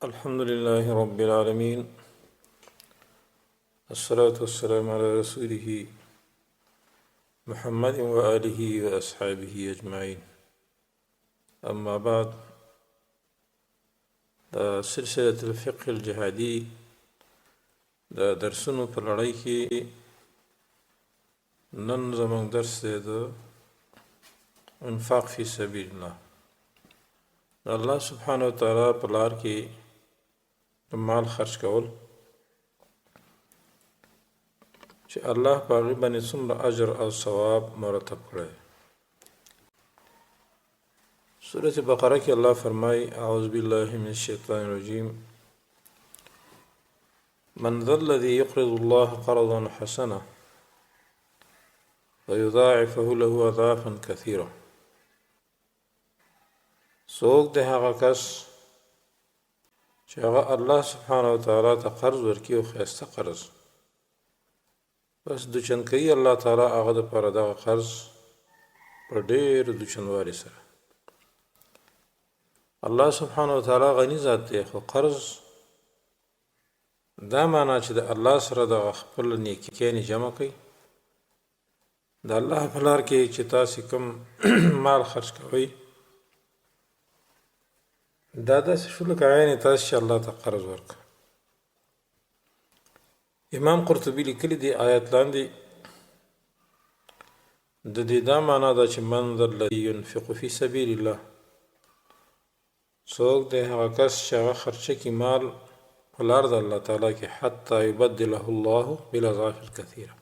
الحمد لله رب العالمين، الصلاة والسلام على رسوله محمد وآله وأصحابه أجمعين. أما بعد، دا سلسلة الفقه الجهادي دا درسونو په لړۍ کې نن زموږ درس دی د انفاق فی سبیل الله. الله سبحانه وتعالی په لار کې مال خرج کول چې الله په هغې باندې څومره اجر او ثواب مرتب کړی. سورة بقره کې الله فرمایي: اعوذ بالله من الشیطان الرجیم، من ذا الذي يقرض الله قرضا حسنا ويضاعفه له اضعافا كثيرة. څوک دی هغه کس چې هغه الله سبحانه وتعالی ته قرض ورکړي او ښایسته قرض، بس دوچن کوي الله تعالی هغه دپاره دغه قرض په ډېر دوچنوالي سره. الله سبحانه وتعالی غني ذات دی، خو قرض دا معنا چې د الله سره دغه خپل نیکیانې جمع کوي. د الله په لار کې چې تاسې کوم مال خرج کوئ، دا داسې شو لکه عین تاسې چې الله ته قرض ورکړه. امام قرطبي لیکلي دی آیت لاندې د دې دا معنا ده چې من ذا الذي ينفق في سبيل الله، څوک دی هغه کس چې هغه خرچه کړي مال په لار د الله تعالی کې، حتی یبدله الله بالاضعاف الکثیره،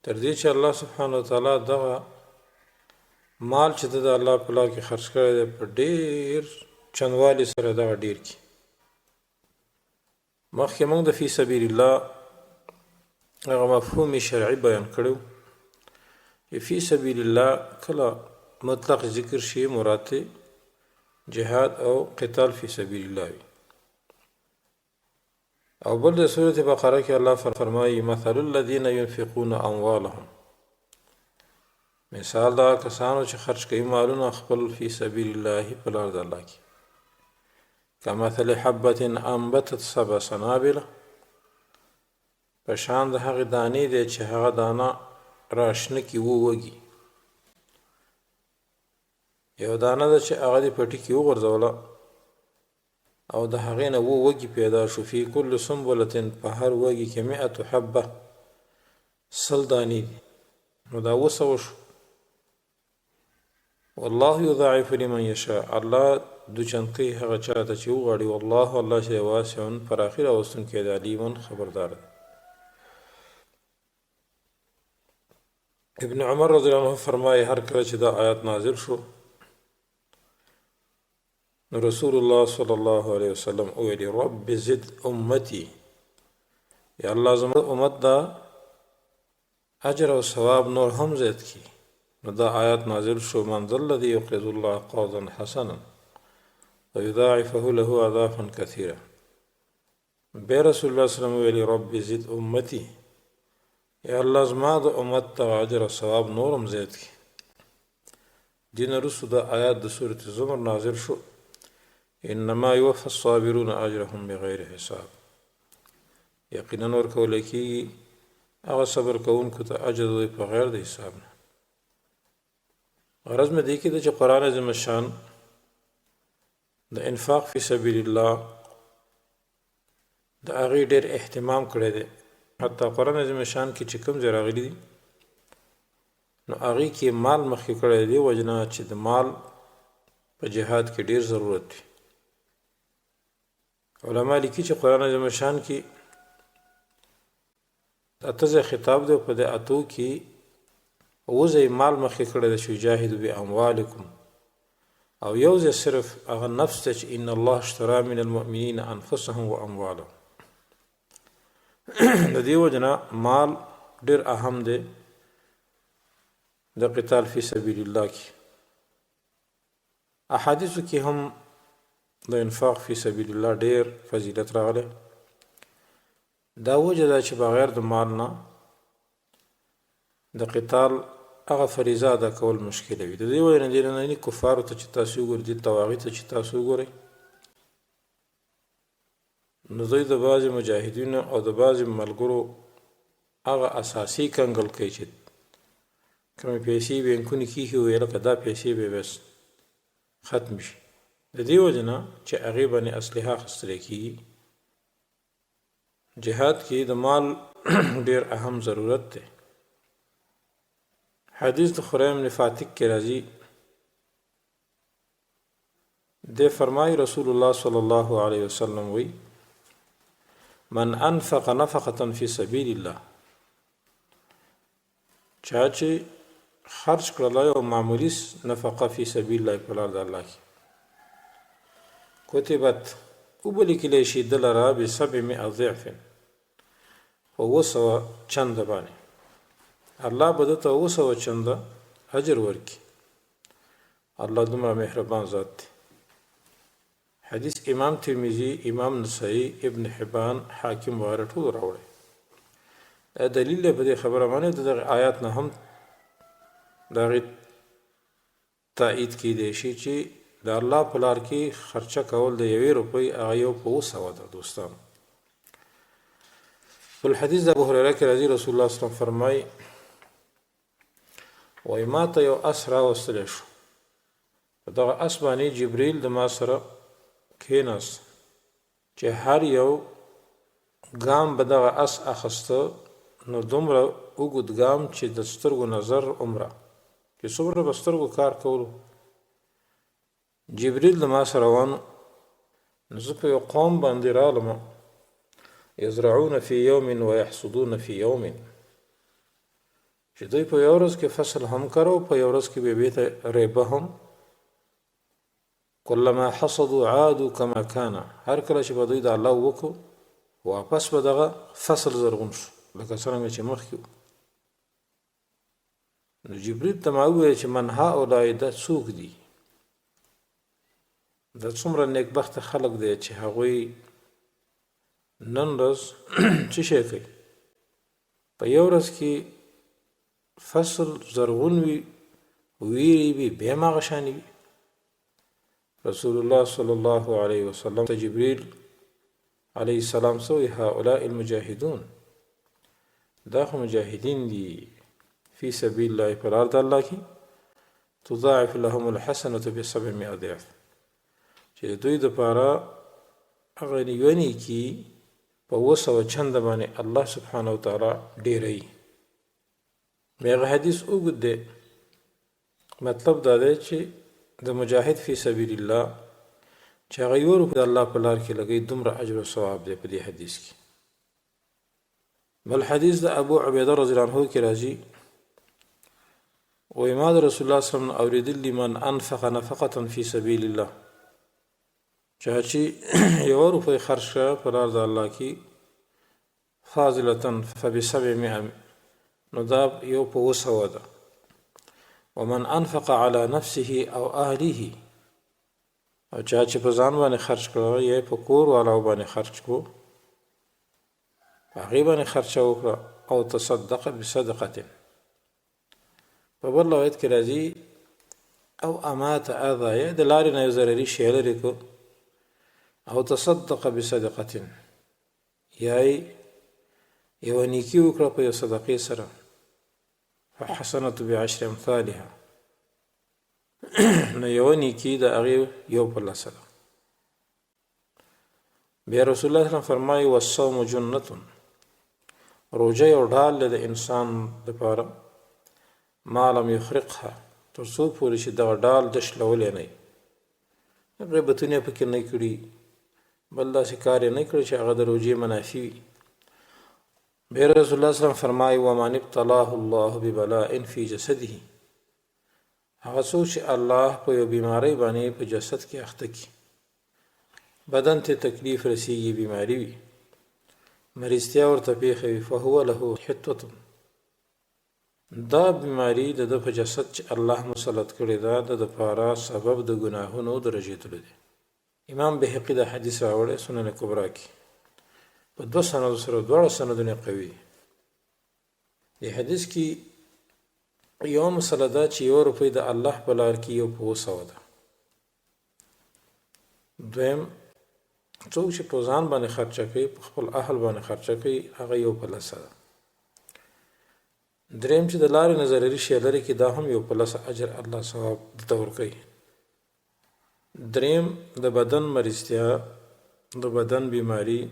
تر دې چې الله سبحانه وتعالی دغه مال چې د الله په لار کې خرج کړی دی په ډېر چندوالي سره دغه ډېر کړي. مخکې موږ د فی سبیل الله هغه مفهوم شرعي بیان کړی چې فی سبیل الله کله مطلق ذکر شي مراد جهاد او قتال فی سبیل الله وي. او بل د سورة بقره کې الله فرمایي: مثل الذین ينفقون اموالهم، مثال دا کسانو چې خرج کوي مالونه خپل فی سبیل الله په لار د الله کې، کمثل حبة انبتت 7 سنابل، په شان د هغې دانې دی چې هغه دانه راشنه کي ووږي. یو دانه ده چې هغه دې پټي کې وغورځوله او د هغې نه وږي پیدا شو، فی کل سنبلة، په هر وږي کې 100 حبه، 100 دانې دي، نو دا 200 شو. والله یضاعف لمن یشاء، الله دوچن کوي هغه چاته چې وغواړي. والله الله چې واسع پراخي راوستونکی دی، علیم خبردار دی. ابن عمر رضی الله عنه فرمایي هر کله چې دا آیات نازل شو نو رسول الله صلی الله علیه وسلم ویلي: رب زد امتی، یا الله زما امت دا اجر او ثواب نور هم زیات کی. نو دا آیات نازل شو: من ذا الذي يقرض الله قرضا حسنا ويضاعفه له اضعافا كثيرة. بیا رسول الله صلی الله علیه وسلم ویلي: رب زد امتی، یا الله زما د امت ته اجر او ثواب نورم زیات کی. دین وروسته دا آیات د سورة زمر نازل شو: انما یوفى الصابرون اجرهم بغیر حساب، یقینا ورکول کېږي هغه صبر کوونکو ته اجر دوی په غیر د حساب نه. غرض مې دی کې ده چې قرآن عظیم الشان د انفاق فی سبیل الله د هغې ډېر اهتمام کړی دی. حتی قرآن عظیم الشان کې چې کوم ځای راغلي دي نو هغې کې مال مخکې کړی دی، وجه نه چې د مال په جهاد کې ډېر ضرورت دی. علما لیکي چې قرآن عظیم الشان کې 8 ځای خطاب دی، په دې 8 کې 9 ځای مال مخکې کړی دی چې جاهدوا باموالکم، او 1 ځای صرف هغه نفس ته چې ان الله اشترى من المؤمنین انفسهم واموالهم. د دې وجه نه مال ډېر اهم دی د قتال فی سبیل الله کې. احادیثو کې هم د انفاق فی سبیل الله ډېر فضیلت راغلی. دا وجه ده چې بغیر د مال نه د قتال هغه فریضه ادا کول مشکل وي. د دې وجه نه کفارو ته چې تاسو وګورئ، دې طواغیت ته چې تاسو وګورئ، نو دوی د بعضې مجاهدینو او د بعضې ملګرو هغه اساسي کنګل کوي چې کومې پیسې بینکونه کېښي وي لکه دا پیسې به بس ختم شي د دې وجې نه چې هغې باندې اسلحه اخیستلی کېږي جهاد کې د مال ډېر اهم ضرورت دی حدیث د خریم بن فاتق کې راځي دی فرمایي رسول الله صلی الله علیه وسلم وی من انفق نفقة فی سبیل الله چا چې خرج کړله یو معمولي نفقه فی سبیل الله په لار د الله کې کتبت وبلیکلی شي ده لره ب700 ضعف په 200 چنده باندې الله به ده ته 200 چنده اجر ورکړي الله دومره مهربان ذات دی حدیث امام ترمذی امام نسائی ابن حبان حاکم وغیره ټول راوړی دا دلیل دی په دې خبره باندې د دغه آیات نه هم د هغې تایید کیدی شي چې د الله په لار کې خرچه کول د 1 روپۍ هغه یو په 200 ده دوستانو په الحدیث د ابو هریره کې راځي رسول الله صلی الله علیه وسلم فرمایي وایي ما ته یو اس راوستلی شو په دغه اس باندې جبریل د ما سره کېناست چې هر یو ګام به دغه اس اخیسته نو دومره اوږد ګام چې د سترګو نظر عمره چې څومره به سترګو کار کولو جبریل د ما سره روان نو زه په یو قوم باندې رالم یزرعون فی یوم ویحصدون فی یوم چې دوی په یو ورځ کې فصل هم کرو په یو ورځ کې به بیته ریبه هم کلما حصدوا عادوا كما كان هر کله چې به دوی د الله وکړو واپس به دغه فصل زرغون شو لکه څرنګه چې مخکې نو جبریل ته ما وویل چې من هؤلاء دا څوک دي دا څومره نیکبخته خلک دی چې هغوی نن ورځ څه شی کوي په یو ورځ کې فصل زرغون وي ویری وي بیا هم هغه شانې وي رسول الله صلی الله علیه وسلم ته جبریل علیه السلام سوی هؤلاء المجاهدون دا خو مجاهدین دي فی سبیل الله په لار د الله کې تضاعف لهم الحسنة ب700 ضعف چې دوی دپاره هغه نیونې کې په 200 چنده باندې الله سبحانه وتعالی ډېروي هغه حدیث اوږد دی مطلب دا دی چې د مجاهد فی سبیل الله چې هغه یو روپۍ د الله په لار کې لګوي دومره اجر او ثواب دی په دې حدیث کې بل حدیث د ابو عبیده رضی الله عنه کې راځي وایي ما د رسول الله صلی الله علیه وسلم اورېدلي من انفق نفقة فی سبیل الله چا چې یو روپۍ خرج کړه په لار د الله کې فاضلة فب700 نو دا یو په 200 ده ومن انفق على نفسه او اهله او چا چې په ځان باندې خرج کړه یا په کور والاو باندې خرج کو هغې باندې خرچه وکړه او تصدق بصدقة په بل روایت کې راځي او امات اذى یا د لارې نه یو ضرري شی لرې کو او تصدق بصدقة یا یو نیکي وکړه په یو صدقې سره فحسنة بعشر امثالها نو یو نیکي د هغې یو په لسه ده بیا رسول الله صلی فرمایي والصوم جنة روژه یو ډال دی د انسان دپاره ما لم یخرقها تر څو پورې چې دغه ډال دشلولی نه وي غیبتونه یې پکې نه کړي بل داسې کار یې نه کړی چې هغه د روژې منافي وي بیا رسول الله صلی الله علیه وسلم فرمایي ومن ابتلاه الله ببلاء فی جسده هغه څوک چې الله په یو بیمارۍ باندې په جسد کې اخته کړي بدن ته تکلیف رسیږي بیماری وي مریضتیا ورته پیښه وي فهو له حتة دا بیماری د ده په جسد چې الله مسلط کړې ده د دپاره سبب د ګناهونو د رژېدلو دی امام بهقي دا حدیث راوړی سنن کبرا کې په 2 سندو سره دواړه سندونه قوي دي د حدیث کې یو مسله ده چې یو روپۍ د الله په لار کې یو په 200 ده دویم څوک چې په ځان باندې خرچه کوي په خپل اهل باندې خرچه کوي هغه یو پلسه ده. دریم چې د لارې نه ضروري شی لري کې دا هم یو پلسه اجر الله ثواب درته ورکوي. دریم د بدن مریضتیا د بدن بیماری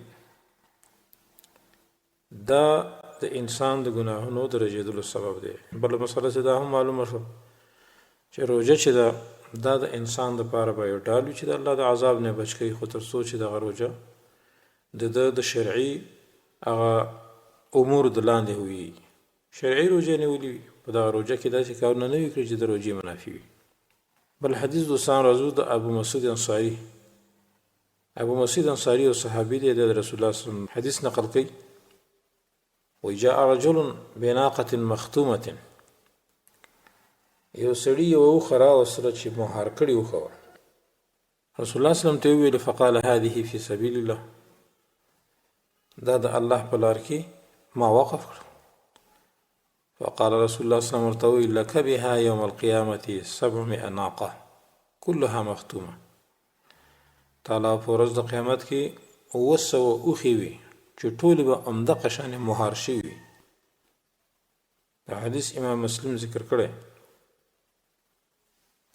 دا د انسان د ګناهونو د رجیدلو سبب دی. بل مسله چې دا هم معلومه شو چې روژه چې دا د انسان لپاره به یو ډال وي چې د الله د عذاب نه بچ کوي، خو تر څو چې دغه روژه د شرعي هغه امور د لاندې وي، شرعي روژه نیولي وي، په دغه روژه کې داسې کارونه نه وي کړي چې د روژې منافي وي. بل حدیث دوستان راځو د ابو مسعود انصاري. ابو مسعود انصاري او صحابي دی، د رسول الله صلی الله علیه وسلم حدیث نقل کوي وجاء رجل بناقة مختومة، یو سړي یو اوښه راوستله چې مهار کړې اوښه وه. رسول الله صلی الله علیه وسلم ته وویل فقال هذه فی سبیل الله، دا د الله په لار کې ما وقف کړ. فقال رسول الله صلی الله علیه وسلم ورته وویل لک بها یوم القیامة 700 ناقة كلها مختومة، تعالی په ورځ د قیامت کې 700 اوښې وي چې ټولې به همدغه شانې مهار شوي وي. دا حدیث امام مسلم ذکر کړی.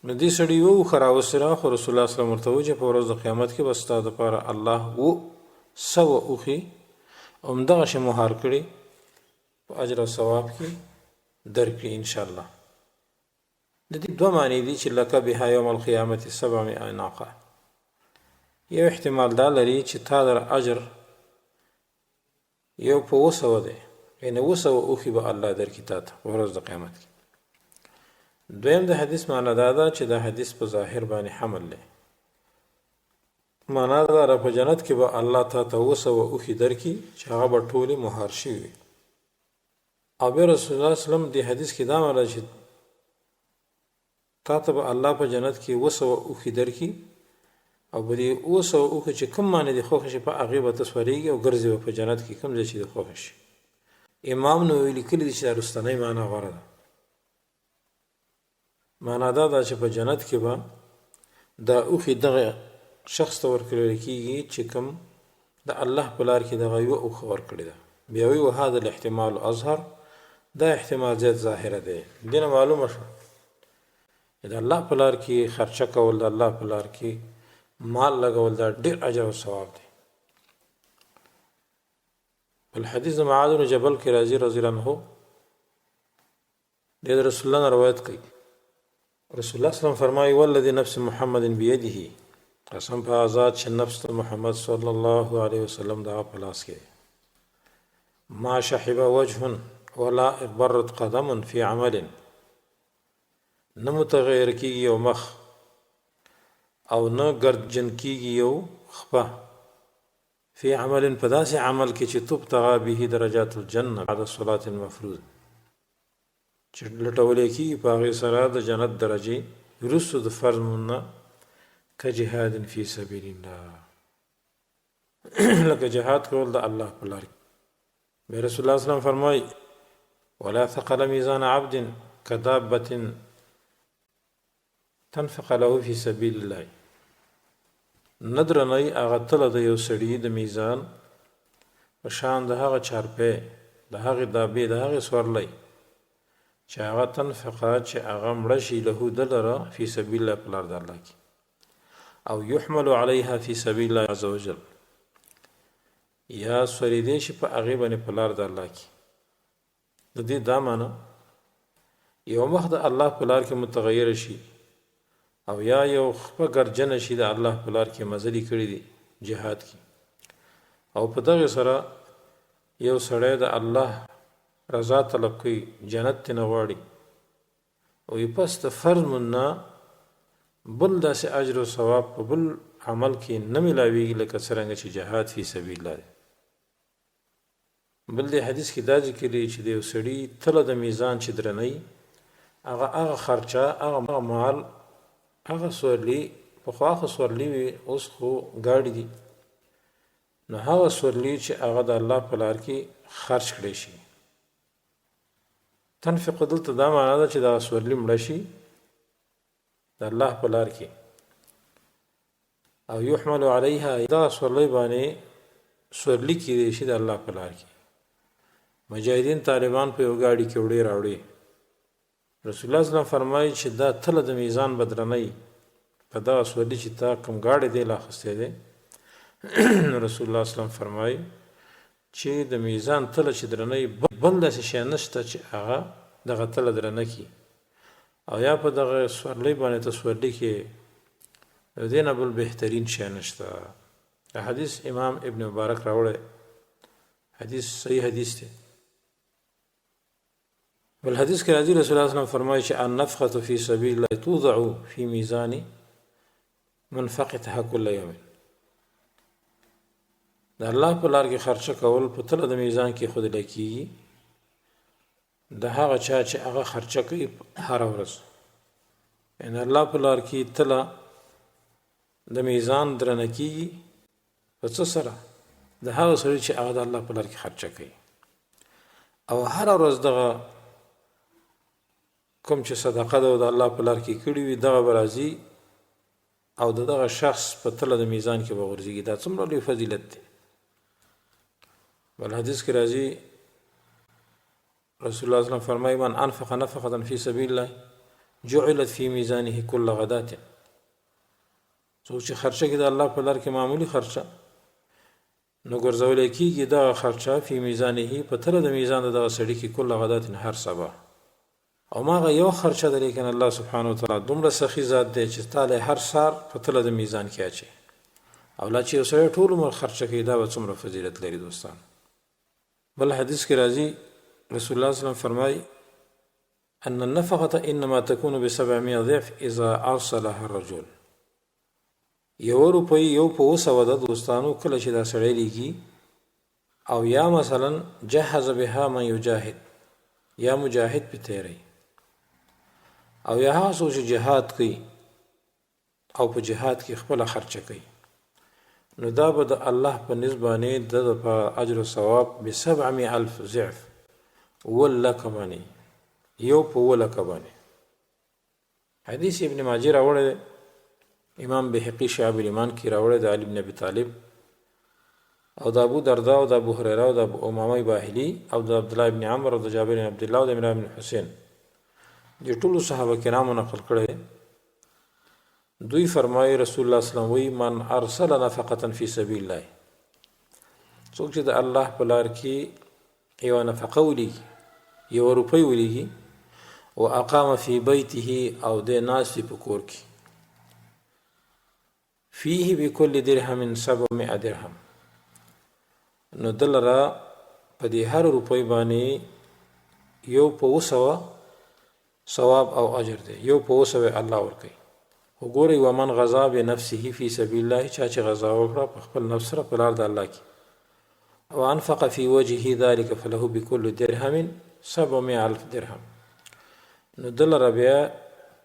نو دې سړي یوه اوښه راوستله، خو رسول الله صلی الله علیه وسلم ورته وویل چې په ورځ د قیامت کې به ستا دپاره الله 100 اوښې همدغسې مهار کړي په اجر او ثواب کې درکړي انشاءالله. د دې دوه معنی دي چې لکه بها یوم القیامة 700 ناقة. یو احتمال دا لري چې تا در اجر یو په 200 دی، یعنې 200 اوښې به الله درکړي تا ته په ورځ د قیامت کې. دویم د حدیث معنا دا ده چې دا حدیث په ظاهر باندې حمل دی. معنا دا ده په جنت کې به الله تا ته 200 اوښې درکړي چې هغه به ټولې مهار شوي وي. او بیا رسول الله صلی الله علیه وسلم دې حدیث کې دا معنا چې تا ته به الله په جنت کې 200 اوښې درکړي او به دې 200 اوښې چې کوم معنی دې خوښه شي په هغې به ته سورېږي او ګرځې به په جنت کې کوم ځای چې دې خوښه شي. امام نووي لیکلي دي چې دا رستنۍ معنا غوره ده. معنا دا ده چې په جنت کې به دا اوښې دغه شخص ته ورکړل کېږي چې کوم د الله په لار کې دغه یوه اوښه ورکړې ده. بیا وایي وهذا الاحتمال اظهر، دا احتمال زیات ظاهره دی. دې نه معلومه شوه د الله په لار کې خرچه کول، د الله په لار کې مال لګول دا ډېر اجر او ثواب دی. بل حدیث د معاذ بن جبل کې راځي رضی الله عنه، د رسول الله نه روایت کوي. رسول الله صلی الله علیه وسلم فرمایي والذي نفس محمد بيده، قسم په ذات چې نفس محمد صلی الله علیه وسلم دا په لاس کې، ما شحب وجه ولا اغبرت قدم فی عمل، نه متغیر کیږي یو مخ او نه ګرجن کیږي یو خپه، فی عمل په داسې عمل کې چې تبتغى به درجات الجنه بعد الصلاة المفروض، چې لټولې کیږي په هغې سره د جنت درجې وروسته د فرض مونږ که جهاد فی سبیل الله، لکه جهاد کول د الله په لار کې. بیا رسول الله صلی الله علیه وسلم فرمایي ولا ثقل میزان عبد كدابة تنفق له فی سبیل الله، ندرنی هغه تله د یو سړي د میزان په شان د هغه چارپی د هغې دابې د هغې سورلی چې هغه تنفقه چې هغه مړه شي له ده لره فی سبیل الله په لار د الله کې، او یحمل علیها فی سبیل الله عز وجل، یا سوریدی شي په هغې باندې په لار د الله کې. د دې دا معنی یو مخ د الله په لار کې متغیره شي او یا یو خپه ګرجنه شي د الله په لار کې مزلي کړي دي جهاد کې، او په دغې سره یو سړی د الله رضا طلب کوي، جنت ته نه غواړي، او یې پس د فرض نه بل داسې اجر او ثواب په بل عمل کې نه ملاویږي لکه څرنګه چې جهاد فی سبیل الله دی. بل دې حدیث کې دا ذکر دی چې د یو سړي تله د میزان چې درنی هغه خرچه، هغه مال، هغه سورلي، پخوا خو سورلي وي، اوس خو ګاډي دي، نو هغه سورلي چې هغه د الله په لار کې خرچ کړی شي. تنفق دلته دا معنا ده چې دغه سورلي مړه شي د الله په لار کې، او يحمل عليها دا سورلی باندې سورلی کیدی شي د الله په لار کې. مجاهدین طالبان په یو ګاډي کې وړي راوړي. رسول الله صلی الله علیه وسلم فرمایي چې دا تله د میزان بدرنۍ په دا سورلی چې تا کوم ګاډي دی لا خسته دی. رسول الله صلی الله علیه وسلم فرمایي چې د میزان تله چې درنۍ بل داسې شی نشته چې هغه دغه تله درنه کي او یا په دغه سورلی باندې ته سورلی کې د دې نه بل بهترین شی نشته. حدیث امام ابن مبارک راوړی، حدیث صحیح حدیث دی. بل حدیث کې راځي رسول الله صلی الله علیه وسلم فرمایي چې النفقة فی سبیل الله توضع فی میزان منفقتها کل یوم. د الله په لار کې خرچه کول په تله د میزان کې خود لکېږي د هغه چا چې هغه خرچه کوي هر ورځ. ان الله په لار کې تله د میزان درنه کېږي په څه سره؟ د هغه سړي چې هغه د الله په لار کې خرچه کوي. او هر ورځ دغه کوم چې صدقه ده د الله په لار کې کړي وي دغه به راځي او دغه شخص په تله د میزان کې به غورځېږي. دا څومره لوی فضیلت دی. بل حدیث کې راځي رسول الله صلی الله علیه وسلم فرمایي من انفق نفقة فی سبیل الله جعلت فی میزانه کل غداة. څوک چې خرچه کوي د الله په لار کې معمولی خرچه نو ګرځول کېږي دغه خرچه فی میزانه په تله د میزان دغه سړي کې کل غداة هر سبا. او ماغه یو خرچه ده لیکن الله سبحانه وتعالی دومره سخی ذات دی چې تعالی هر سار په تله د میزان کې اچي. او لا چې یو سړی ټول عمر خرچه کوي دا به څومره فضیلت لري دوستان. بل حدیث کې راځي رسول الله صلی الله علیه وسلم فرمایي ان النفقة انما تكون ب700 ضعف اذا ارسلها الرجل. یو روپۍ یو په 200 ده دوستانو کله چې دا سړی لیږي او یا مثلا جهز بها من یجاهد یا مجاهد په تیری او یا هغه څوک چې جهاد کوي او په جهاد کې خپل خرچه کوي نو دا به د الله په نسبانه د په اجر او ثواب ب700,000 ضعف ولک باندې یو په ولک باندې. حدیث ابن ماجه راوړی، امام بهقی شعب الایمان کې راوړی د علی بن ابي طالب او د ابو دردا او د ابو هريره او د ابو امامه باهلي او د عبد الله ابن عمر او د جابر بن عبد الله او د عمران بن حسین دي ټول صحابه کرامو نقل کړي. دوی فرمایي رسول الله صلی الله علیه وسلم من ارسل نفقه فی سبیل الله. څوک چې د الله په لار کې یو نفقه ولي یو روپۍ ولي او اقام فی بیته او د ناس په کور کې فيه بكل درهم 700 درهم نو دلرا په دې هر روپۍ باندې یو په 200 ثواب او اجر دی. یو په 200 الله ورکوي. وګورئ ومن غزا بنفسه فی سبیل الله چا چې غزا وکړه په خپل نفس سره په لار د الله کې او انفق فی وجهه ذلك فله بكل درهم 700,000 درهم نو دلرا بیا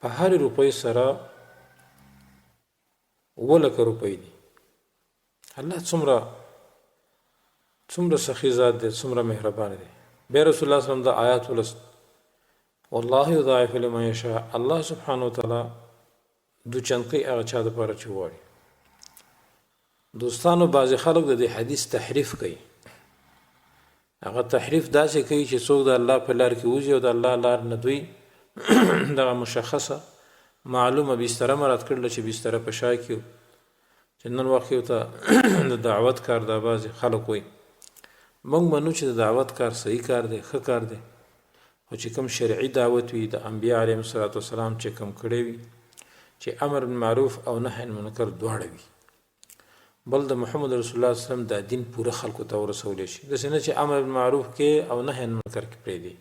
په هر روپۍ سره ولک روپۍ دي. الله څومره سخی ذات دی، څومره مهربان دی. بیا رسول الله صلی الله علیه وسلم د آیات ولست والله یضاعف لمن یشاء. الله سبحانه وتعالی دو چنقي هغه چا د پاره چې وایي. دوستانو بعض خلک د دې حدیث تحریف کوي. هغه تحریف داسې کوي چې څوک د الله په لار کې وځي او د الله لار نه دوی دغه مشخصه معلومه بستره مراد کړل چې بستره په شا کې چې نن وخت یو ته د دعوت کار د بعض خلک وي. موږ منو چې د دعوت کار صحیح کار دی، ښه کار دی، او چې کوم شرعي دعوت وي د انبیاء علیهم السلام چې کوم کړی وي چې امر بالمعروف او نهی عن المنکر دواړه وي. بل د محمد رسول الله صلی الله علیه وسلم د دین پوره خلکو ته ورسول شي. د سینه چې امر بالمعروف کې او نهی عن المنکر کې پرې دی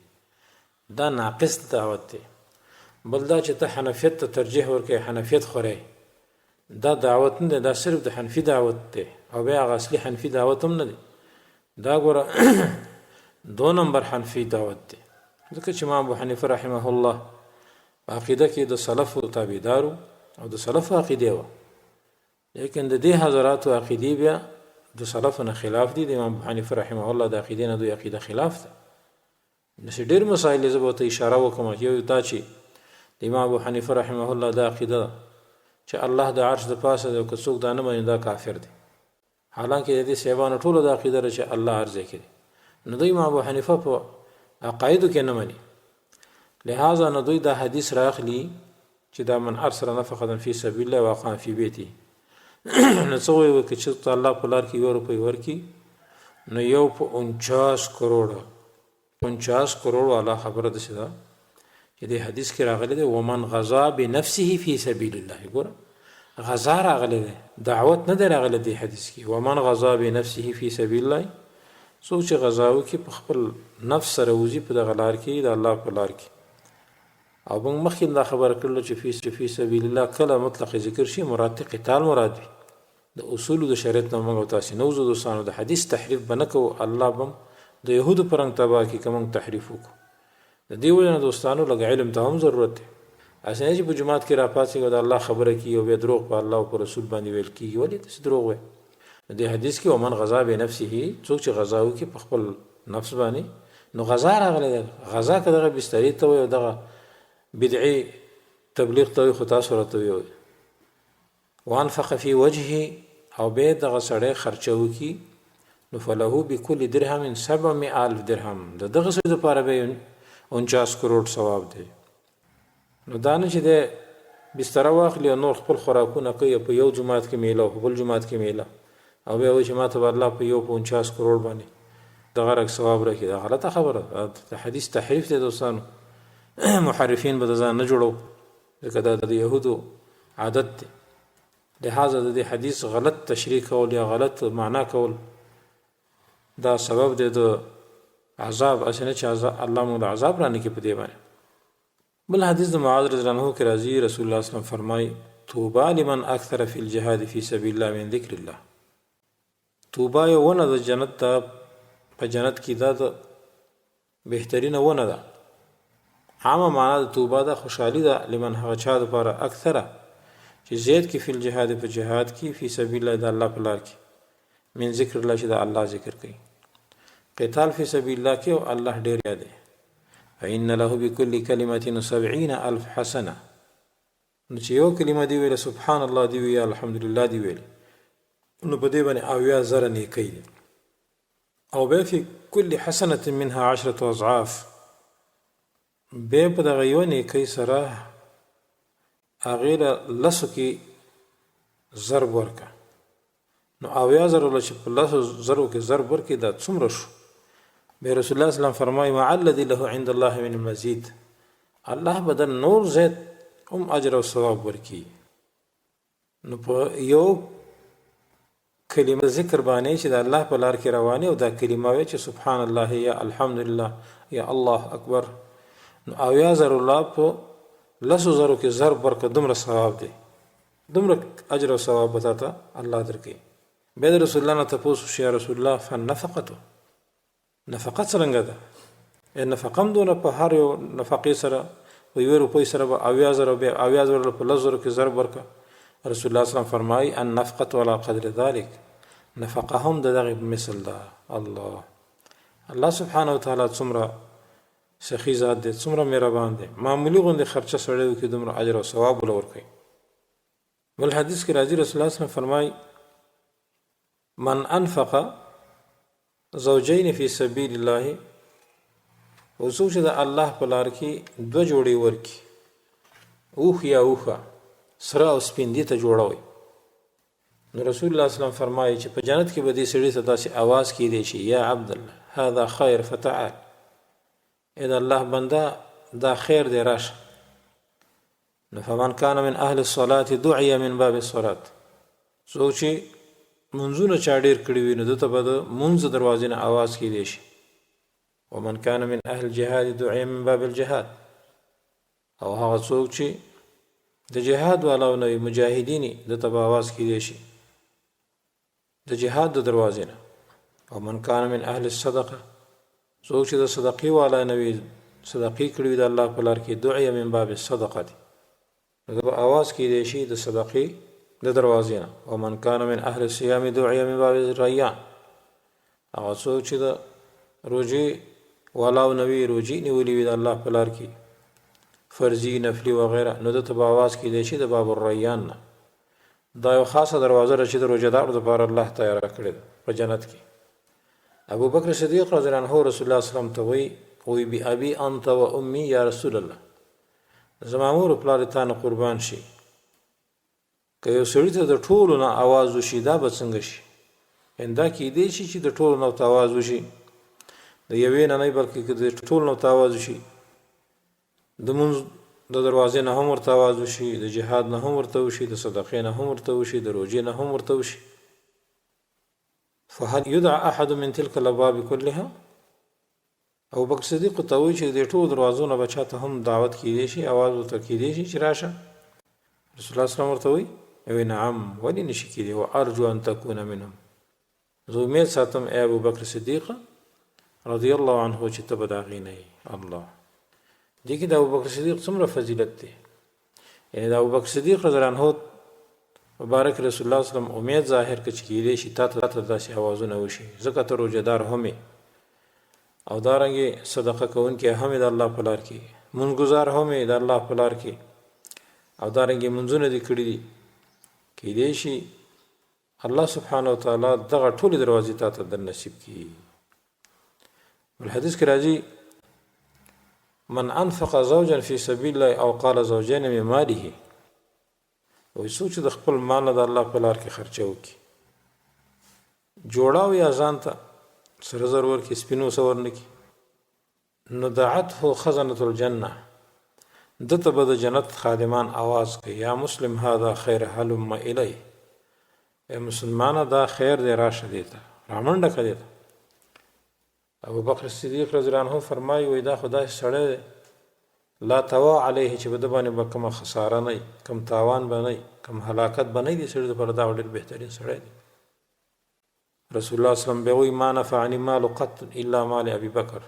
دا ناقص دعوت دی. بل دا چې ته حنفیت ته ترجیح ورکې حنفیت خورې دا دعوت نه دا صرف د حنفي دعوت دی او بیا هغه اصلي حنفي دعوت هم نه دی. دا ګوره 2 نمبر حنفي دعوت دی. ځکه چې امام ابو حنیفه رحمه الله عقیده کې د سلف تابعدارو او د سلف عقیده و، لیکن د دې حضرات عقیده بیا د سلف نه خلاف دي. د امام ابو حنیفه رحمه الله د عقیده نه دوی عقیده خلاف ده. نشه ډېر مسائل زه به ته اشاره وکم. یو دا چې د امام ابو حنیفه رحمه الله د عقیده چې الله د عرش د پاسه دی او که څوک دا نه مني دا کافر دی. حالانکه د دې صحابانو ټولو د عقیده ده چې الله هر ځای کې دی. نو دوی امام ابو حنیفه په عقایدو کې نه مني، لہذا نو دوی دا حدیث راخلي چې دا من ارسل نفقه فی سبیل الله واقام فی بیته نو څه وایي چې الله په لار کې 1 روپۍ ورکړي نو 49 کروڑ والا خبره ده چې دا چې د حدیث کې راغلی دی ومن غزا بنفسه فی سبیل الله. ګوره غزا راغلی دی، دعوت نه دی راغلی دی حدیث کې. ومن غزا بنفسه فی سبیل الله، څوک چې غزا وکړي په خپل نفس سره وځي په دغه لار کې د الله په لار کې. او موږ مخکې دا خبره کړله چې فی سبیل الله کله مطلق ذکر شي مراد قتال مراد وي. د اصول د شریعت نه موږ تاسو نو زو دوستانو د حدیث تحریف بنکو، الله بم د يهودو پرنګ تبا کې کوم تحریف وکړو. د دې وجه نه دوستانو لږ علم ته هم ضرورت دی. اسنه چې په جماعت کې راپاتې او د الله خبره کوي او به دروغ په الله او په رسول باندې ویل کیږي، ولې تاسو دروغ وایي؟ د حدیث کې ومن غزا بنفسه، څوک چې غزا وکړي په خپل نفس باندې نو غزا راغلی دی. غزا کداغه بستری ته وي دغه بدعي تبلیغ ته خو تاسو راته وي. وانفق فی وجهه، او به دغه سړی خرچه وکړي نو فله بكل درهم 700,000 درهم، دغه څه لپاره به 49 کروڑ ثواب دی. نو دا نه چې د بستر واخلي او نور خپل خوراکونه کوي په یو جماعت کې میله او بل جماعت کې میله او بیا وایي چې ما ته الله په یو 49 کروڑ باندې دغه رک ثواب راکړي. دا غلطه خبره ده، د حدیث تحریف دی دوستانو. محرفین به ځان نه جوړو ځکه دا د یهودو عادت دی. لہذا د دې حدیث غلط تشریح کول یا غلط معنا کول دا سبب دی د عذاب، اسنه چې الله موږ د عذاب رانه کې په دی باندې. بل حدیث د معاذ رضی الله عنه کې راځي، رسول الله صلی الله علیه وسلم فرمای توبا لمن اکثر فی الجهاد فی سبیل الله من ذکر الله. توبا یو ونه د جنت ته، په جنت کې دا د بهترینه ونه ده. عامه معنا د توبا د خوشحالي ده لمن هغه چا د لپاره اکثره چې زید کې فی الجهاد په جهاد کې فی سبیل الله د الله په لار کې من ذکر الله چې د الله ذکر کوي. قتال فی سبیل الله کې او الله ډیر یاد دی. فإن له بكل كلمة 70,000 حسنة. نو چې یو کلمه دی ویل سبحان الله دی ویل الحمدلله دی ویل نو په دې باندې 80,000 نیکی دي. او به فی کل حسنة منها 10 اضعاف، به په دغه یو نیکی سره هغه لسو کې ضرب ورکا. نو 80,000 ول چې په لسو ضرب کې ضرب ورکې دا څومره شو؟ به رسول الله صلی الله علیه وسلم فرمایي مع الذي له عند الله من المزيد، الله بدل نور زید هم اجر او ثواب ورکي. نو په یو کلمه ذکر باندې چې د الله په لار کې روانه او دا کلمه وي چې سبحان الله یا الحمدلله یا الله اکبر، نو 80,000 الله په لسو زرو کې ضرب ورکړه دومره ثواب دی، دومره اجر او ثواب وتاته الله درکې. به رسول الله نه تاسو شي رسول الله فنفقته، نفقت څنګه ده؟ نفقم دونه په هر یو نفقې سره په 1 روپۍ سره 80,000 به 80,000 په لزر کې ضرب ورکړه. رسول الله صلی الله علیه وسلم فرمایي ان نفقه ولا قدر ذلك، نفقه هم دغه مثل ده. الله سبحانه وتعالى څومره سخی ذات دی، څومره مهربان دی، معمولی غوندې خرچه سړی کې دومره اجر او ثواب ورکوي. بل حدیث کې راځي رسول الله صلی الله علیه وسلم فرمایي من انفق زوجین فی سبیل الله، وڅوک چې د الله په لار کې 2 جوړې ورکي، اوخ یا اوخه سره او سپین دي ته جوړوي. نو رسول الله صلی الله علیه وسلم فرمایي چې په جنت کې به دې سړي ته داسې आवाज کیدی شي یا عبد الله هذا خیر فتعال، اذا الله بنده دا خیر دی راشه. نو فمن کان من اهل الصلاه دعي من باب الصلاه، څوک چې منځونه چا ډیر کړي وي نو دته به د منځ دروازې نه आवाज کیدی شي. ومن کان من اهل الجهاد دعي من باب الجهاد، او هغه څوک چې د جهاد والاو نه مجاهدین دته به आवाज کیدی شي د جهاد د دروازې نه. ومن کان من اهل الصدقه، څوک چې د صدقې والا نه وي صدقې کړي وي د الله په لار کې دعي من باب الصدقه، نو به आवाज کیدی شي د صدقې د دروازې نه. ومن کان من اهل الصيام دعي من باب الريان، هغه څوک چې د روزي والاو نوی روزي نیولې وي د الله په لار کې فرضي نفلي وغیرہ، نو دته به आवाज کیدی شي د باب الريان نه. دا یو خاصه دروازه ده چې د روژهدارو دپاره الله تیاره کړې ده په جنت کې. ابو بکر صدیق رضی الله عنه رسول الله صلی الله علیه وسلم ته وی بأبي انت و امي یا رسول الله، زما مور او پلار تا نه قربان شي، که یو سړي ته د ټولو نه اواز وشي دا به څنګه شي؟ دا کیدای شي چې د ټولو نه ورته اواز وشي، د یوې نه نه بلکې که د ټولو نه ورته اواز وشي، د مونځ د دروازې نه هم ورته اواز وشي، د جهاد نه هم ورته وشي، د صدقې نه هم ورته وشي، د روژې نه هم ورته وشي. فهل يدعى احد من تلك الابواب كلها؟ ابو بکر صدیق ته وایي چې د ټولو دروازو نه به چاته هم دعوت کیدای شي، اواز ورته کیدای شي چې راشه؟ رسول الله صلی الله علیه وسلم ورته وایي نعم، ولې نشي کیدای؟ وارجو ان تكون منهم، زه امید ساتم ای ابو بکر صدیق رضی الله عنه چې ته به د هغې نه یې. الله دې کې د ابوبکر صدیق څومره فضیلت دی. یعنې د ابوبکر صدیق رضی الله عنه مبارک رسول الله صلی الله علیه وسلم امید ظاهر کړ چې کیدای شي تا ته داسې اوازونه وشي، ځکه ته روژهدار هم یې او دارنګې صدقه کوونکی هم یې د الله په لار کې، مونځګزار هم یې د الله په لار کې، او دارنګې مونځونه دې کړي دي. کیدای شي الله سبحانه وتعالی دغه ټولې دروازې تا ته در نصیب کړي. الحدیث کې راځي من انفق زوجا فی سبیل الله او قال زوجین من ماله، وایي څوک چې د خپل مال نه د الله په لار کې خرچه وکړي، جوړه یا ځان ته سره زر ورکړي، سپینو څه ورنکړي، نو دعته خزنة الجنه، دته به د جنت خادمان آواز کوي یا مسلم هذا خیر هلم الیه، ای مسلمانه دا خیر دی راشه دی ته، رامنډه کړه دی ته. ابو بکر صدیق رضی الله عنه فرمایي وایي دا خو داسې سړی دی لا توا علیه چې په ده باندې به کومه خساره نه وي، کوم تاوان به نه وي، کوم هلاکت به نه وي، د سړي دپاره دا ډېر بهترین سړی دی. رسول الله صلی الله علیه وسلم بیا وایي ما نفعني مال قط الا مال ابي بکر،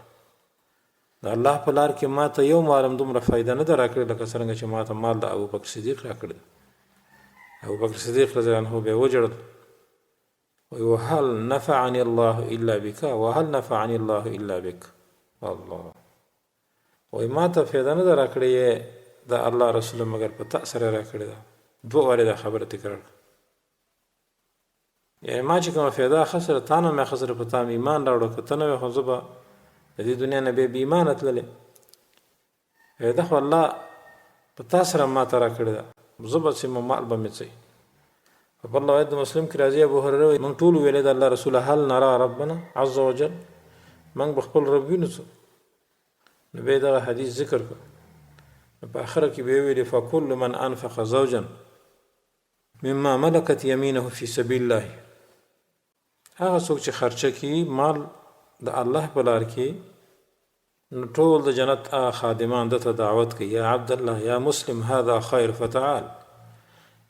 د الله په لار کې ما ته یو مال هم دومره فایده نه ده راکړې لکه څرنګه چې ما ته مال د ابو بکر صدیق راکړی. ابو بکر صدیق رضی الله عنه بیا وژړل، وهل نفعني الله الا بك وهل نفعني الله الا بك. الله وای ما ته فایده نه ده راکړې د الله رسول مګر په تا سره راکړې ده. دوه وارې دا خبره تکرار، یعنې ما چې کومه فایده اخیستله تا نه مې اخیستله، په تا مې ایمان راوړه، که ته نه وې خو زه به د دې دنیا نه بې ایمانه تللې، فایده خو الله په تا سره ما ته راکړې ده، زه به څه مال به مې څه. په بل روایت د مسلم کې راځي ابو هريره وایي موږ ټول ویلې د الله رسوله هل نرى ربنا عز وجل، موږ به خپل رب وینو څه؟ نو بیا دغه حدیث ذکر کړ، په آخره کې بیا ویلي فکل من انفق زوجا مما ملکت یمینه فی سبیل الله، هغه څوک چې خرچه کوي مال د الله په لار کې، نو ټول د جنت خادمان دته دعوت کوي یا عبد الله یا مسلم هذا خیر فتعال،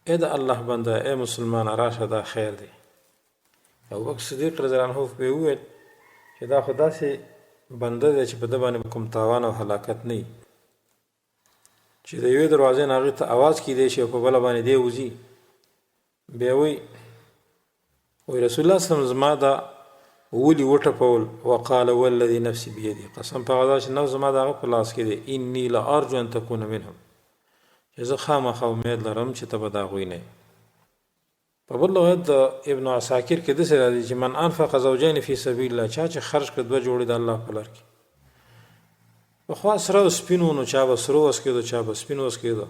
ای د الله بنده ای مسلمان راشه دا خیر دی. ابو بکر صدیق رضی الله عنه به وویل چې دا خو داسې بنده دی چې په ده باندې کوم تاوان او هلاکت نه وي، چې د یوې دروازې نه هغې ته اواز کیدی شي او په بله باندې دی وځي. بیا وایي رسول الله صلی الله علیه وسلم زما دا ولي وټپول، وقال والذي نفسي بيدي، قسم په هغه چې نفس زما د هغه په لاس کې دی، اني لارجو ان تكون منهم، چې زه خامخا امید لرم چې ته به د هغوی نه یې. په بل روایت د ابن عساکر کې داسې راځي چې من انفق زوجین فی سبیل الله، چا چې خرج کړه دوه جوړې د الله په لار کې، پخوا سره او سپینو، نو چا به سرو وسکېدو چا به سپینو وسکېدو،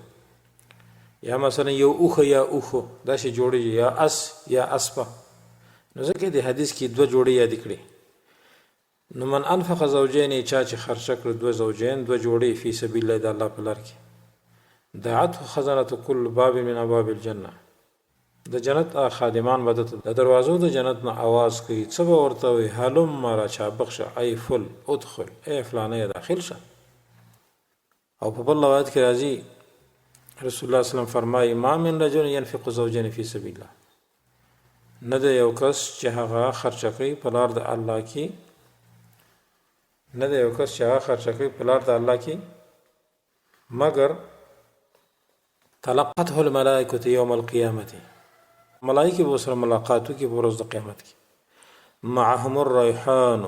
یا مثلا یو اوښه یا اوښو داسې جوړې، یا اس یا اسپه، نو ځکه د حدیث کې دوه جوړې یادې کړې. نو من انفق زوجین، چا چې خرچه کړه دوه زوجین دوه جوړې فی سبیل الله د الله په لار کې، دعته خزنة کل باب من ابواب الجنه، د جنت خادمان به د دروازو د جنت نه آواز کوي، څه به ورته وایي هلم راچا بخشه ای فل ادخل، ای فلانه داخل شه. او په بل روایت کې راځي رسول الله صلی الله علیه وسلم فرمایي ما من رجل ينفق زوجین فی سبیل الله، نه د یو کس چې هغه خرچه کوي په لار د الله کې، نه د یو کس چې هغه خرچه کوي په لار د الله کې، مگر تلقته الملائکة یوم القیامة، ملائکه به سره ملاقاتو کې په ورځ د قیامت کې، معهم الریحان،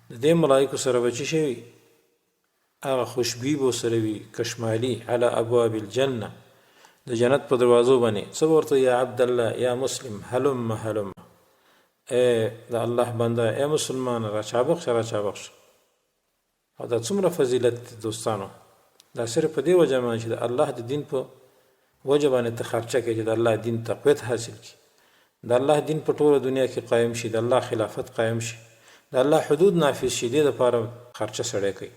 د دې ملائکو سره به څه شي وي؟ هغه خوشبويي به سره وي، کشمالي علی ابواب الجنه، د جنت په دروازو باندې څه ورته یا عبد الله یا مسلم هلم هلم، اے د الله بنده، اے مسلمان را چابق شه را چابق شه. او دا څومره فضیلت دوستانو، دا صرف په دې وجه باندې چې د الله د دین په وجه باندې ته خرچه کوي چې د الله دین تقویت حاصل کړي، د الله دین په ټوله دنیا کې قایم شي، د الله خلافت قایم شي، د الله حدود نافذ شي. دې دپاره خرچه سړی کوي.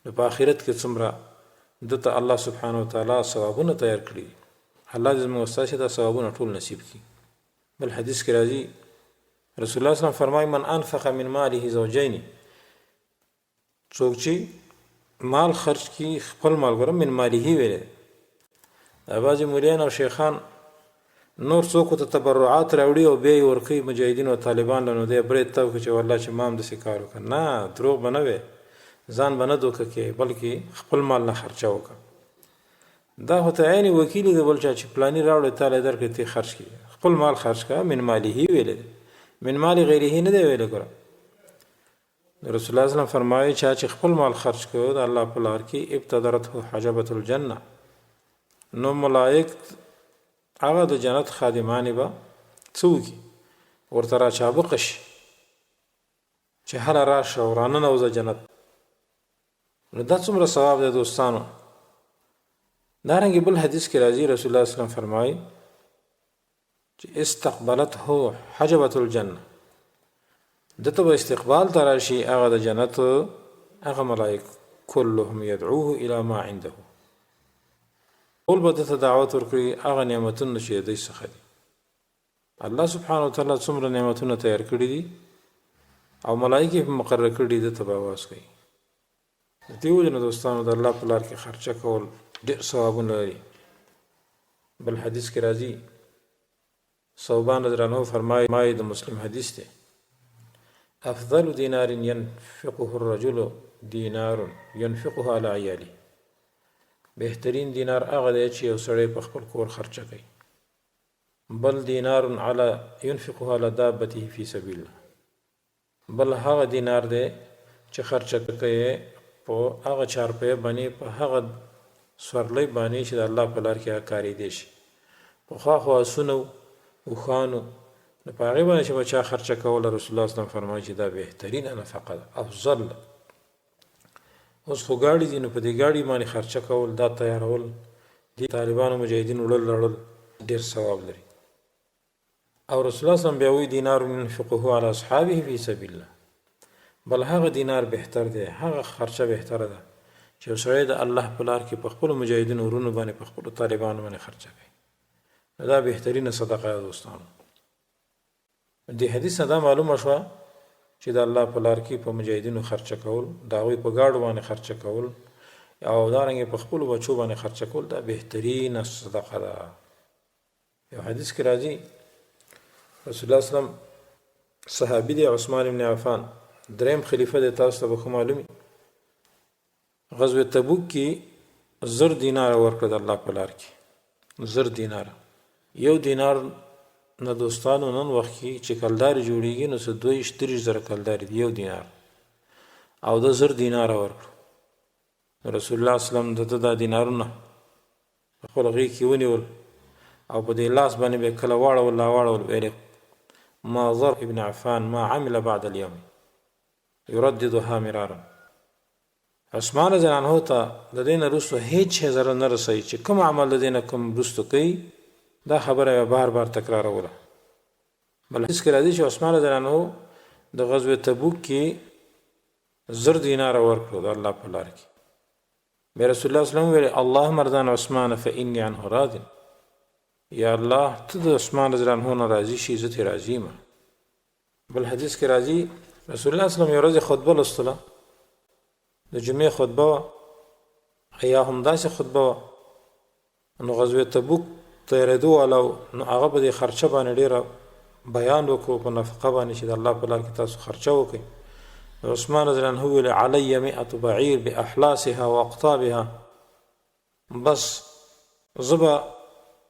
نو په آخرت کې څومره دته الله سبحانه وتعالی ثوابونه تیار کړي. الله دې زموږ ستاسې دا ثوابونه ټول نصیب کړي. بل حدیث کې راځي رسول الله صلی الله علیه وسلم فرمایي من انفق من ماله زوجین، څوک چې مال خرج کړي خپل مال، ګوره من ماله ویلې دا بعضې مولیان او شیخان نور څوک ته تبرعات راوړي او بیا یې ورکوي مجاهدین او طالبان له، نو دی برید ته وکړي چې والله چې ما هم داسې کار وکړه. نه، دروغ به نه وی، ځان به نه دوکه کوې، بلکې خپل مال نه خرچه وکړه. دا خو ته عین وکیل دی بل چا چې پلاني راوړی تا له درکړې ته خرج کړي، خپل مال خرج کړه. من ماله ویلی دی، من مال غیره نه دی ویلی. ګوره رسول الله صلی الله علیه وسلم فرمایي چې خپل مال خرج کړو د الله په لار کې ابتدرته حجبة الجنه، نو ملائک هغه د جنت خادمانې به څه وکړي، ورته را چابقه شي چې هله راشه او راننوځه جنت. نو دا څومره ثواب دی دوستانو. دارنګې بل حدیث کې راځي رسول الله صلی الله علیه وسلم فرمایي چې استقبلته حجبة الجنه، دته به استقبال ته راشي هغه د جنت هغه ملائک كلهم يدعوه الى ما عنده، ټول به دته دعوت ورکړي هغه نعمتونه چې دوی څخه دي. الله سبحانه وتعالی څومره نعمتونه تیار کړي دي او ملائکې په مقرر کړي دي، دته به آواز کوي. د دې وجه نه دوستانو د الله په لار کې خرچه کول ډېر ثوابونه لري. بل حدیث کې راځي ثوبان رضی الله عنه فرمایي د مسلم حدیث دی افضل دینار ينفقه الرجل دینار ينفقه على عیاله، بهترین دینار هغه دی چې یو سړی په خپل کور خرچه کوي. بل دینار على ينفقه على دابته فی سبیل الله، بل هغه دینار دی چې خرچه کوي په هغه چارپیه باندې، په هغه سورلی باندې چې د الله په لار کې کاری دی شي. پخوا خو آسونه اوښانو، نو په هغې باندې چې به چا خرچه کوله رسول الله صلی الله علیه وسلم فرمایي چې دا بهترینه نفقه ده، افضل. اوس خو ګاډي دي، نو په دې ګاډي باندې خرچه کول، دا تیارول، دې طالبانو مجاهدین وړل لړل ډېر ثواب لري. او رسول الله صلی الله علیه وسلم بیا وایي دینار ينفقه على اصحابه فی سبیل الله، بل هغه دینار بهتر دی، هغه خرچه بهتره ده چې سړی د الله په لار کې په خپلو مجاهدینو ورونو باندې په خپلو طالبانو باندې خرچه کوي. دا بهترینه صدقه ده دوستانو. دې حدیث نه دا معلومه شوه چې د الله په لار کې په مجاهدینو خرچه کول، د هغوی په ګاډو باندې خرچه کول او دارنګې په خپلو بچو باندې خرچه کول دا بهترینه صدقه ده. یو حدیث کې راځي رسول الله صلی الله علیه وسلم صحابي دی عثمان بن عفان، دریم خلیفه دی، تاسو ته به ښه معلوم وي. غزوه تبوک کې 1000 دینار ورکړه د الله په لار کې، 1000 دینار. یو دینار نه دوستانو نن وخت کې چې کلدارې جوړېږي نو څه 22-23 زره کلدارې دي یو دینار، او د 1000 دینار ورکړو. رسول الله صلی الله علیه وسلم دته دا دینارونه په خپل غېږ کې ونیول او په دې لاس باندې به کله واړول راواړول، ویل ما ضر ابن عفان ما عمل بعد اليوم يرددها مرارا. عثمان رضی الله عنه ته د دې نه وروسته هیڅ شی ضرر نه رسوي چې کوم عمل د دې نه کوم وروسته کوي، دا خبره بار بار تکراروله. بل حدیث کې راځي چې عثمان رضی الله عنه د غزوه تبوک کې 1000 دینار ورکړو د الله په لار کې. بیا رسول الله صلی الله علیه وسلم ویل اللهم ارض عثمان فإني عنه راض، یا الله ته د عثمان رضی الله عنه نه راضي شي، زه ترې راضي یم. بل حدیث کې راځي رسول الله صلی الله علیه وسلم یو ورځ خطبه لوستله، د جمعې خطبه وه یا هم داسې خطبه وه. نو غزوه تبوک تیرېدو والا نو هغه په دې خرچه باندې ډېره بیان وکړو په نفقه باندې چې د الله په لار کې تاسو خرچه وکړئ. عثمان رضی الله عنه ویل علی 100 بعیر باحلاسها واقطابها، بس زه به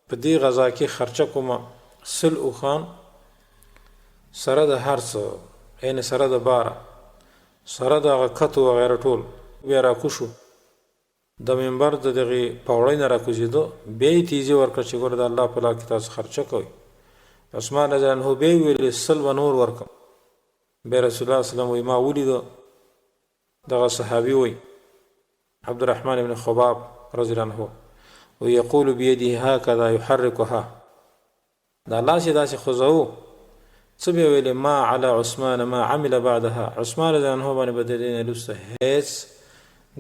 په دې غزا کې خرچه کومه 100 اوښان سره د هر څه، یعنې سره د باره، سره د هغه کتو وغیره ټول. بیا راکوشو د منبر د دغه پاوړۍ نه راکوزېدو بیا یې تیزی ورکړه چې ګوره د الله په لار کې تاسو خرچه کوئ. عثمان رضی الله عنه بیا یې ویلې سل به نور ورکړم. بیا رسول الله صلی الله علیه وسلم وایي ما ولیده دغه صحابي وایي عبدالرحمن بن خباب رضی الله عنه ويقول بيده هكذا يحركها دا لاس یې داسې خوځوو څه به ویلې ما على عثمان ما عمل بعدها عثمان رضی الله عنه باندې به د دې نه وروسته هېڅ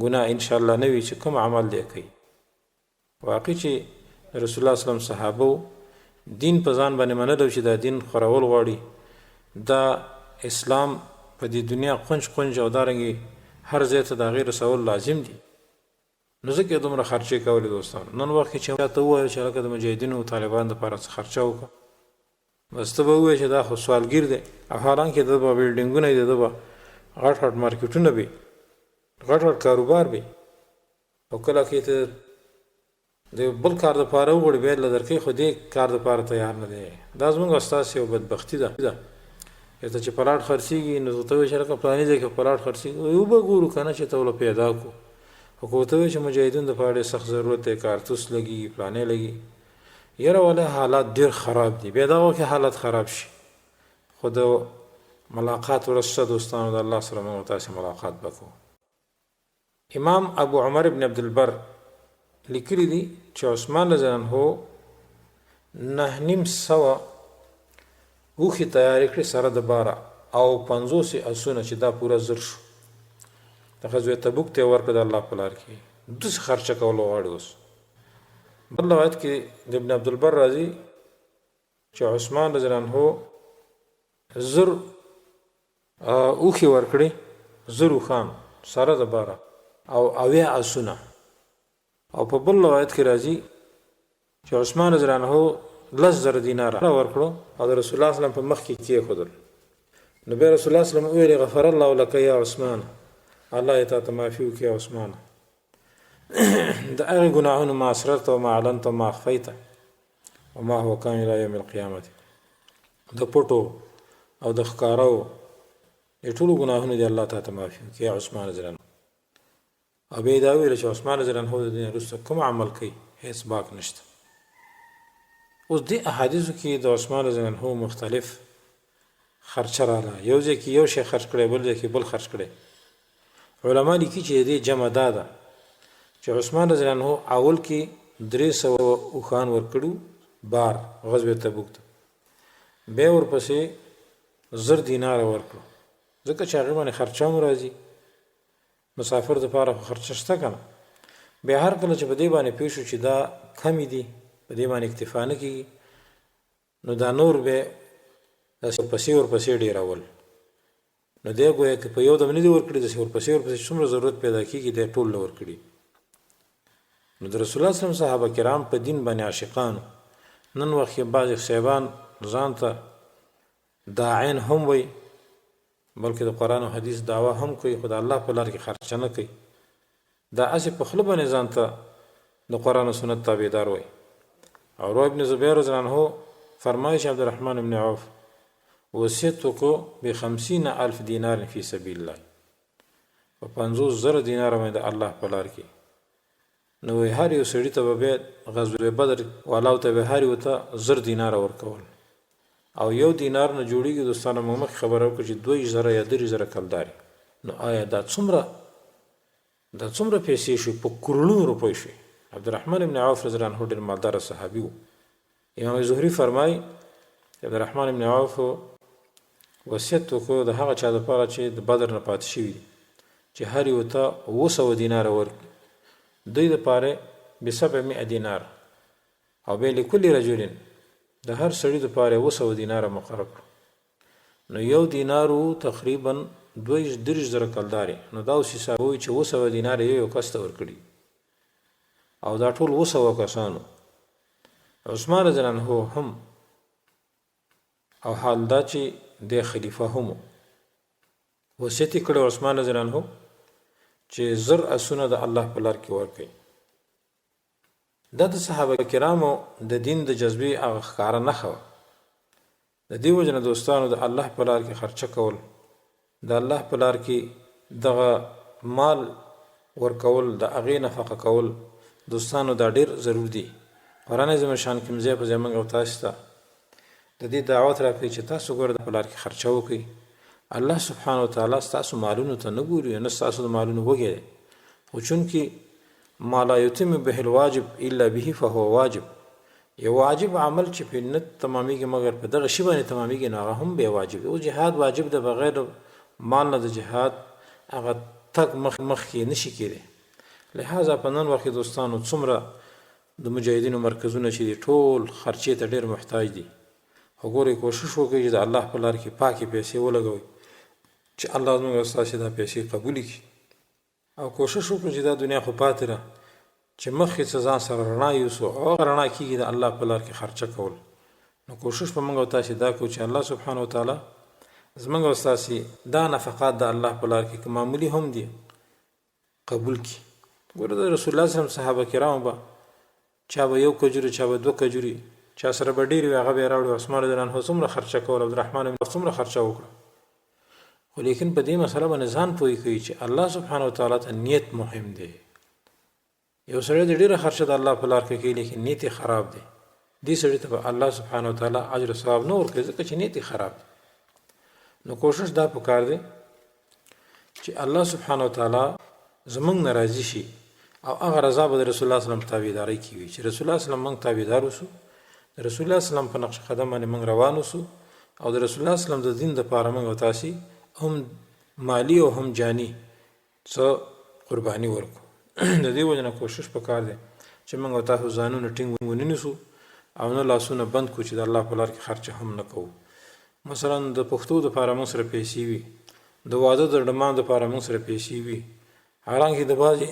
ګناه انشاءالله نه وي چې کوم عمل دی کوي. واقع چې رسول الله صلی الله علیه وسلم صحابه دین په ځان باندې منلو چې دا دین خورول غواړي دا اسلام په دې دنیا قنج قنج او دارنګې هر ځای ته د هغې رسول لازم دي. نو ځکه یې دومره خرچې کولې دوستانو. نن وخت کې چې ته ووایې چې هلکه د مجاهدینو او طالبانو دپاره څه خرچه وکړه بس ته به ووایې چې دا خو سوالګیر دی او حالانکې د به بلډینګونه دي د به غټ غټ مارکیټونه وي غټ غټ کاروبار وي او کله کې ته د بل کار دپاره وغواړي بیا له درکوي خو دې کار دپاره تیار نه دی. دا زموږ ستاسې یو بدبختي ده. ته چې پلاټ خرڅېږي نو ته وایې چې هلکه فلاني ځای کې پلاټ خرڅېږي وبه ګورو که نه چې ته له پیدا کړو. خو که ورته وایې چې مجاهدینو دپاره ډېر سخت ضرورت دی کارتوس لګېږي فلانی لګي یاره والله حالات ډېر خراب دي. بیا دغه وخت حالات خراب شي خو د ملاقات ورځ شته دوستانو د الله سره موږ تاسې ملاقات به کوو. امام ابو عمر ابن عبدالبر لیکلي دي چې عثمان رضی الله عنه 950 اوښې تیارې کړې سره د باره او 50 اسونه چې دا پوره زر شو د غزوې تبوک ته یې ورکړه د الله په لار کې داسې خرچه کول غواړي. اوس بل روایت کې د ابن عبدالبر راځي چې عثمان رضی الله عنه زر اوښې ورکړې زر اوښان سره د باره او 80 اسونه. او په بل روایت کې راځي چې عثمان رضی الله عنه 10,000 دیناره ورکړو او د رسول الله صلی الله علیه وسلم په مخ کې کېښودل. نو بیا رسول الله صلی الله علیه وسلم وویل غفر الله لك یا عثمان الله یې تا ته معافي وکړي یا عثمان د هغې ګناهونو ما اسررت وما علنت وما اخفیت وما هو کان الی یوم القیامت د پټو او د ښکارو د ټولو ګناهونو دې الله تا ته معافي وکړي یا عثمان رضی الله عنه. او بیا یې دا ویل چې عثمان رضی الله عنه د دې نه وروسته کوم عمل کوي هېڅ باک نشته. اوس دې احادیثو کې د عثمان رضی الله عنه مختلف خرچه راغله. یو ځای کې یو شی خرچ کړی بل ځای کې بل خرچ کړی. علما لیکي چې دې جمع دا ده چې عثمان رضی الله عنه اول کې 300 اوښان ورکړو بار غزوې تبوک ته بیا ورپسې 1000 دیناره ورکړو ځکه چې هغې باندې خرچه هم راځي مسافر دپاره خو خرچه شته که نه. بیا هر کله چې په دې باندې پوه شو چې دا کمې دي په دې باندې اکتفا نه کېږي نو دا نور بیا داسې ورپسې ډېرول. نو دی ګویا که په یو دم نه دي ورکړي داسې ورپسې څومره ضرورت پیدا کېږي دی ټول نه ورکړي. نو د رسول الله صلی الله علیه وسلم صحابه کرام په دین باندې عاشقانو. نن وخت کې بعضې صاحبان ځان ته داعین هم وایي بلکې د قرآن او حدیث دعوه هم کوي خو د الله په لار کې خرچه نه کوي. دا هسې په خوله باندې ځان ته د قرآن او سنت تابعدار وایي. او روح ابن زبیر رضی الله عنه فرمایي چې عبدالرحمن ابن عوف وصیت وکړو ب50,000 دینار فی سبیل الله په 50,000 دینار باندې د الله په لار کې. نو هر یو سړي ته به غزوه بدر والاو ته به هر یو ته 1000 دینار ورکول او یو دینار نه جوړیږي دوستانو موږ خبره وکړو چې 2000 یا 3000 کلداري. نو آیا دا څومره پیسې شو په کرونو روپۍ شي. عبدالرحمن ابن عوف رضی الله عنه ډېر مالدار صحابي و. امام زهري فرمایي عبدالرحمن ابن عوف وصیت وکړو د هغه چا دپاره چې د بدر نه پاتې شوي دي چې هر یو ته 200 دیناره ورکړي دوی دپاره ب700 دینار او بیا لکل رجل د هر سړي دپاره 200 دیناره مقرر کړو. نو یو دینارو تقریبا 2,000 کلدارې. نو دا اوس حسابوي چې 200 دیناره یو کس ته ورکړي او دا ټول 200 کسانو. عثمان رضی الله عنه هم او حال دا چې د خلیفه هم وصیت یې کړی عثمان رضی الله عنه چې 1000 اسونه د الله په لار کې ورکړي. دا د صحابه کرامو د دین د جذبې هغه ښکاره نښه وه. د دې وجه نه دوستانو د الله په لار کې خرچه کول د الله په لار کې دغه مال ورکول، د هغې نفقه کول دوستانو دا ډېر ضرور دي. قرآن عظیم شان کې مځای په ځای موږ او تاسو ته د دې دعوت راکوي چې تاسو ګوره د په لار کې خرچه وکړئ. الله سبحانه وتعالی ستاسو مالونو ته نه ګوري، نه ستاسو د مالونو وږی دی، خو چونکې ما لا یتم به الواجب الا به فهو واجب، یو واجب عمل چې په نه تمامیږي مګر په دغه شی باندې تمامیږي نو هغه هم بیا واجب دی. او جهاد واجب ده، بغیر مال نه د جهاد هغه تګ مخ کې نشي کېدی. لہذا په نن وخت دوستانو څومره د مجاهدینو مرکزونه چې دي ټول خرچې ته ډېر محتاج دي. خو ګورئ کوشش وکړئ چې د الله په لار کې پاکې پیسې ولګوئ چې الله زموږ او ستاسې دا پیسې قبولې کړي. او کوشش وکړو چې دا دنیا خو پاتې ده، چې مخکې څه ځان سره رڼا یوسو او رڼا کېږي د الله په لار کې خرچه کول. نو کوشش به موږ او تاسې دا کوو چې الله سبحانه وتعالی زموږ او ستاسې دا نفقات د الله په لار کې که معمولي هم دي قبول کړي. ګوره د رسول الله صلی الله علیه وسلم صحابه کرامو به چا به یو کجوري، چا به دوه کجوري، چا سره به ډېرې وي هغه به یې راوړي. عثمان رضی الله عنه څومره خرچه کول، عبدالرحمن بن عوف څومره خرچه وکړه. خو لیکن په دې مسله باندې ځان پوه کوي چې الله سبحانه وتعالی ته نیت مهم دی. یو سړی د ډېره خرچه د الله په لار کې کوي لیکن نیت یې خراب دی، دې سړي ته به الله سبحانه وتعالی اجر او ثواب نه ورکوي ځکه چې نیت یې خراب دی. نو کوشش دا پکار دی چې الله سبحانه وتعالی زمونږ نه راضي شي او هغه رضا به د رسول الله صلی الله علیه وسلم تابعداري کې وي چې رسول الله صلی الله علیه وسلم موږ تابعدار اوسو، د رسول الله صلی الله علیه وسلم په نقش قدم باندې موږ روان اوسو او د رسول الله صلی الله علیه وسلم د دین دپاره موږ او تاسې هم مالی او هم جانی څه قرباني ورکړو. د دې وجه نه کوشش پکار دی چې موږ او تاسو ځانونه ټینګ ونیسو او نه لاسونه بند کړو چې د الله په لار کې خرچه هم نه کوو. مثلا د پښتو دپاره موږ سره پیسې وي، د واده د ډمان دپاره موږ سره پیسې وي، حالانکې د بعضې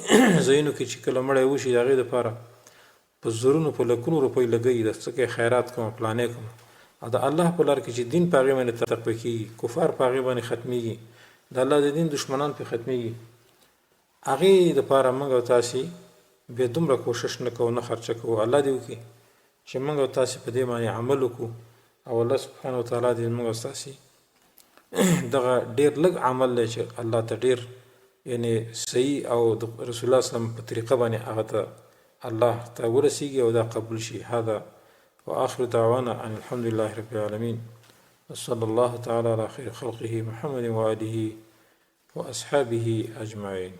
ځایونو کې چې کله مړی وشي د هغې دپاره په زرونو په لکونو روپۍ لګوي د څه کې خیرات کوم پلانې کوم. او د الله په لار کې چې دین په هغې باندې تقویه کېږي، کفار په هغې باندې ختمیږي، د الله د دین دشمنان پرې ختمیږي، هغې دپاره موږ او تاسې بیا دومره کوشش نه کوو، نه خرچه کوو. الله دې وکړي چې موږ او تاسې په دې باندې عمل وکړو او الله سبحانه وتعالی دې موږ او تاسې دغه ډېر لږ عمل دی چې الله ته ډېر یعنی صحیح او د رسول الله صلی الله علیه وسلم په طریقه باندې هغه ته الله ته ورسیږي او دا قبول شي. هذا وآخر دعوانا أن الحمد لله رب العالمين وصلى الله تعالى على خير خلقه محمد وآله وأصحابه أجمعين.